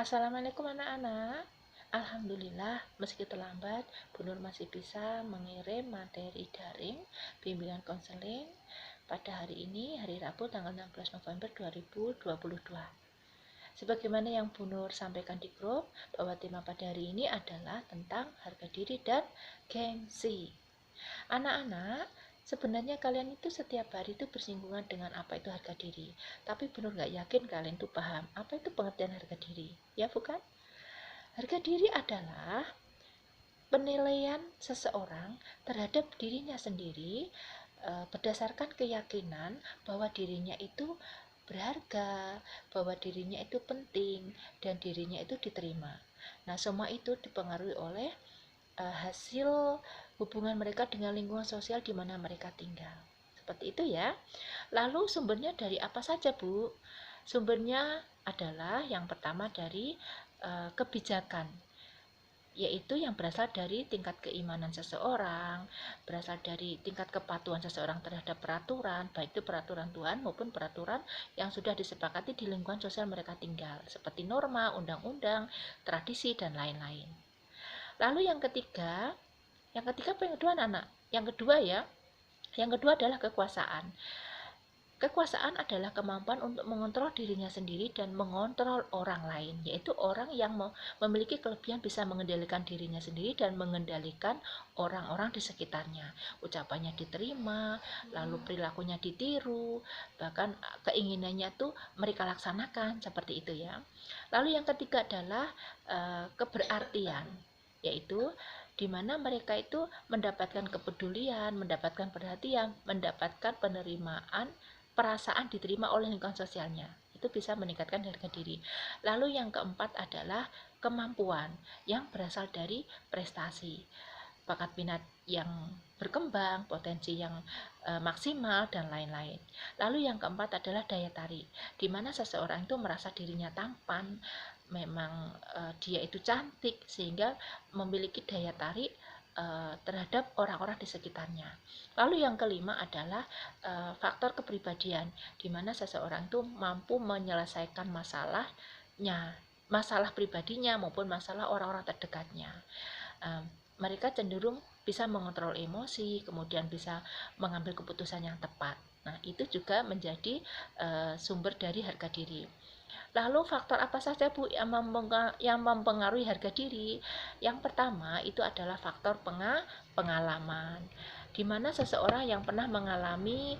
Assalamualaikum anak-anak. Alhamdulillah, meski terlambat, Bu Nur masih bisa mengirim materi daring bimbingan konseling pada hari ini, hari Rabu tanggal 16 November 2022. Sebagaimana yang Bu Nur sampaikan di grup, bahwa tema pada hari ini adalah tentang harga diri dan gengsi. Anak-anak, sebenarnya kalian itu setiap hari itu bersinggungan dengan apa itu harga diri. Tapi Bu Nur nggak yakin kalian itu paham apa itu pengertian harga diri. Ya bukan? Harga diri adalah penilaian seseorang terhadap dirinya sendiri berdasarkan keyakinan bahwa dirinya itu berharga, bahwa dirinya itu penting, dan dirinya itu diterima. Nah, semua itu dipengaruhi oleh hasil hubungan mereka dengan lingkungan sosial di mana mereka tinggal. Seperti itu ya. Lalu sumbernya dari apa saja, Bu? Sumbernya adalah yang pertama dari kebijakan, yaitu yang berasal dari tingkat keimanan seseorang, berasal dari tingkat kepatuhan seseorang terhadap peraturan, baik itu peraturan Tuhan maupun peraturan yang sudah disepakati di lingkungan sosial mereka tinggal, seperti norma, undang-undang, tradisi, dan lain-lain. Lalu yang ketiga apa yang kedua anak? Yang kedua adalah kekuasaan. Kekuasaan adalah kemampuan untuk mengontrol dirinya sendiri dan mengontrol orang lain, yaitu orang yang memiliki kelebihan bisa mengendalikan dirinya sendiri dan mengendalikan orang-orang di sekitarnya. Ucapannya diterima, lalu perilakunya ditiru, bahkan keinginannya tuh mereka laksanakan, seperti itu ya. Lalu yang ketiga adalah keberartian, yaitu di mana mereka itu mendapatkan kepedulian, mendapatkan perhatian, mendapatkan penerimaan, perasaan diterima oleh lingkungan sosialnya. Itu bisa meningkatkan harga diri. Lalu yang keempat adalah kemampuan yang berasal dari prestasi, bakat minat yang berkembang, potensi yang maksimal, dan lain-lain. Lalu yang keempat adalah daya tarik, di mana seseorang itu merasa dirinya tampan, memang dia itu cantik, sehingga memiliki daya tarik terhadap orang-orang di sekitarnya. Lalu yang kelima adalah faktor kepribadian, di mana seseorang itu mampu menyelesaikan masalah pribadinya maupun masalah orang-orang terdekatnya. Mereka cenderung bisa mengontrol emosi, kemudian bisa mengambil keputusan yang tepat. Nah, itu juga menjadi sumber dari harga diri. Lalu faktor apa saja, Bu, yang mempengaruhi harga diri? Yang pertama itu adalah faktor pengalaman, di mana seseorang yang pernah mengalami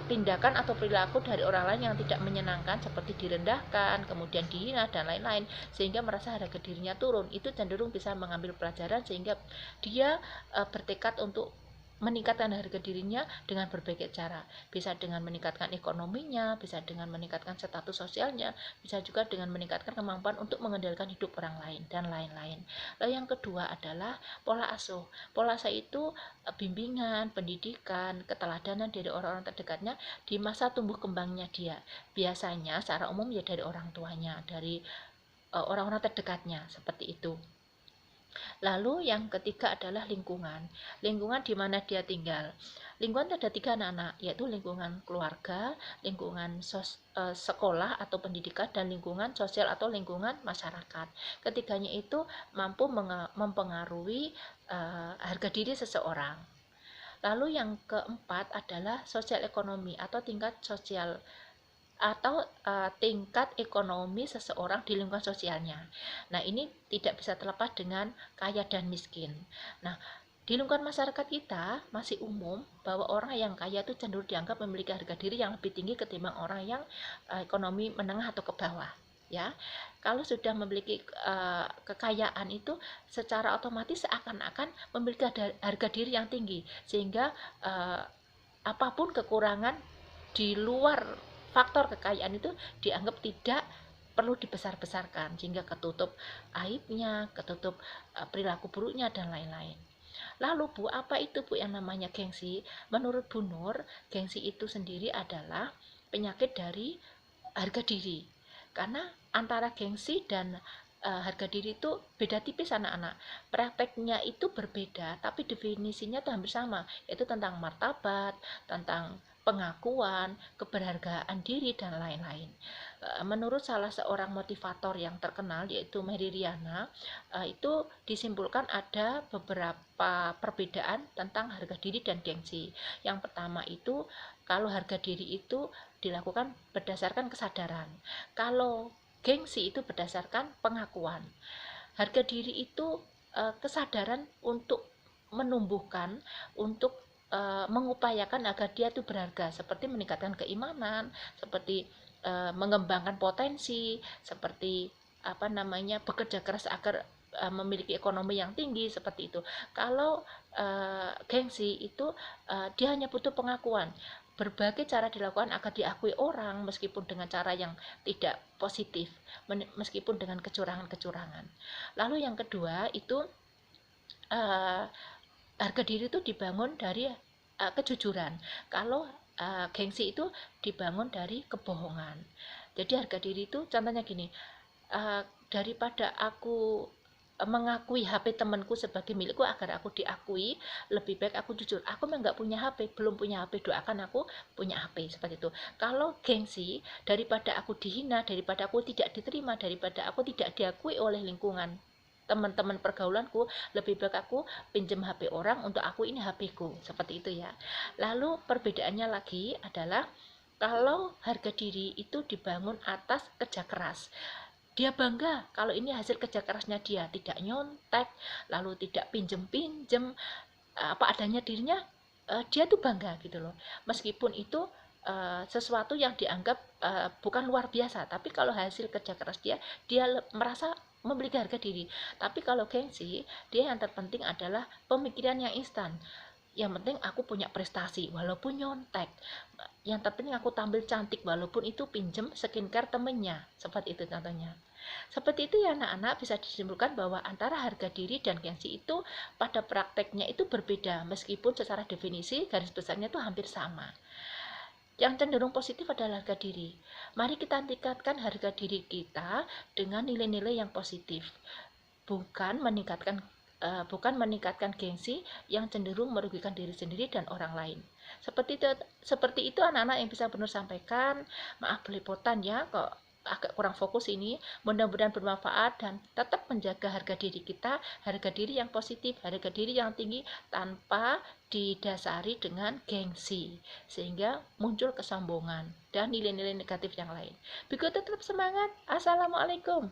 tindakan atau perilaku dari orang lain yang tidak menyenangkan, seperti direndahkan, kemudian dihina, dan lain-lain, sehingga merasa harga dirinya turun, itu cenderung bisa mengambil pelajaran sehingga dia bertekad untuk meningkatkan harga dirinya dengan berbagai cara. Bisa dengan meningkatkan ekonominya, bisa dengan meningkatkan status sosialnya, bisa juga dengan meningkatkan kemampuan untuk mengendalikan hidup orang lain, dan lain-lain. Lalu yang kedua adalah pola asuh. Pola asuh itu bimbingan, pendidikan, keteladanan dari orang-orang terdekatnya di masa tumbuh kembangnya dia. Biasanya secara umum ya dari orang tuanya, dari orang-orang terdekatnya, seperti itu. Lalu yang ketiga adalah lingkungan. Lingkungan di mana dia tinggal. Lingkungan ada tiga anak-anak, yaitu lingkungan keluarga, lingkungan sekolah atau pendidikan, dan lingkungan sosial atau lingkungan masyarakat. Ketiganya itu mampu mempengaruhi harga diri seseorang. Lalu yang keempat adalah sosial ekonomi atau tingkat sosial atau tingkat ekonomi seseorang di lingkungan sosialnya. Nah, ini tidak bisa terlepas dengan kaya dan miskin. Nah, di lingkungan masyarakat kita masih umum bahwa orang yang kaya itu cenderung dianggap memiliki harga diri yang lebih tinggi ketimbang orang yang ekonomi menengah atau ke bawah. Ya, kalau sudah memiliki kekayaan itu secara otomatis seakan-akan memiliki harga diri yang tinggi, sehingga apapun kekurangan di luar faktor kekayaan itu dianggap tidak perlu dibesar-besarkan, sehingga ketutup aibnya, ketutup perilaku buruknya, dan lain-lain. Lalu, Bu, apa itu, Bu, yang namanya gengsi? Menurut Bu Nur, gengsi itu sendiri adalah penyakit dari harga diri. Karena antara gengsi dan harga diri itu beda tipis anak-anak. Prakteknya itu berbeda, tapi definisinya itu hampir sama, yaitu tentang martabat, tentang pengakuan, keberhargaan diri, dan lain-lain. Menurut salah seorang motivator yang terkenal yaitu Mary Riana, itu disimpulkan ada beberapa perbedaan tentang harga diri dan gengsi. Yang pertama itu, kalau harga diri itu dilakukan berdasarkan kesadaran. Kalau gengsi itu berdasarkan pengakuan. Harga diri itu kesadaran untuk menumbuhkan, untuk mengupayakan agar dia itu berharga, seperti meningkatkan keimanan, seperti mengembangkan potensi, seperti bekerja keras agar memiliki ekonomi yang tinggi, seperti itu. Kalau gengsi itu dia hanya butuh pengakuan. Berbagai cara dilakukan agar diakui orang, meskipun dengan cara yang tidak positif, meskipun dengan kecurangan-kecurangan. Lalu yang kedua itu harga diri itu dibangun dari kejujuran. Kalau gengsi itu dibangun dari kebohongan. Jadi harga diri itu contohnya gini, daripada aku mengakui HP temanku sebagai milikku agar aku diakui, lebih baik aku jujur, aku memang nggak punya HP, belum punya HP, doakan aku punya HP, seperti itu. Kalau gengsi, daripada aku dihina, daripada aku tidak diterima, daripada aku tidak diakui oleh lingkungan teman-teman pergaulanku, lebih baik aku pinjam HP orang untuk aku ini HP ku, seperti itu ya. Lalu perbedaannya lagi adalah kalau harga diri itu dibangun atas kerja keras, dia bangga kalau ini hasil kerja kerasnya dia, tidak nyontek, lalu tidak pinjem-pinjem, apa adanya dirinya, dia tuh bangga gitu loh. Meskipun itu sesuatu yang dianggap bukan luar biasa, tapi kalau hasil kerja keras dia merasa memiliki harga diri. Tapi kalau gengsi, dia yang terpenting adalah pemikiran yang instan. Yang penting aku punya prestasi walaupun nyontek, yang terpenting aku tampil cantik walaupun itu pinjem skincare temennya, seperti itu contohnya. Seperti itu ya anak-anak, bisa disimpulkan bahwa antara harga diri dan gengsi itu pada prakteknya itu berbeda, meskipun secara definisi garis besarnya itu hampir sama. Yang cenderung positif adalah harga diri. Mari kita tingkatkan harga diri kita dengan nilai-nilai yang positif, bukan meningkatkan gengsi yang cenderung merugikan diri sendiri dan orang lain. Seperti itu anak-anak yang bisa Nur sampaikan. Maaf belepotan ya, kok agak kurang fokus ini. Mudah-mudahan bermanfaat dan tetap menjaga harga diri kita, harga diri yang positif, harga diri yang tinggi tanpa didasari dengan gengsi, sehingga muncul kesombongan dan nilai-nilai negatif yang lain. Begitu, tetap semangat. Assalamualaikum.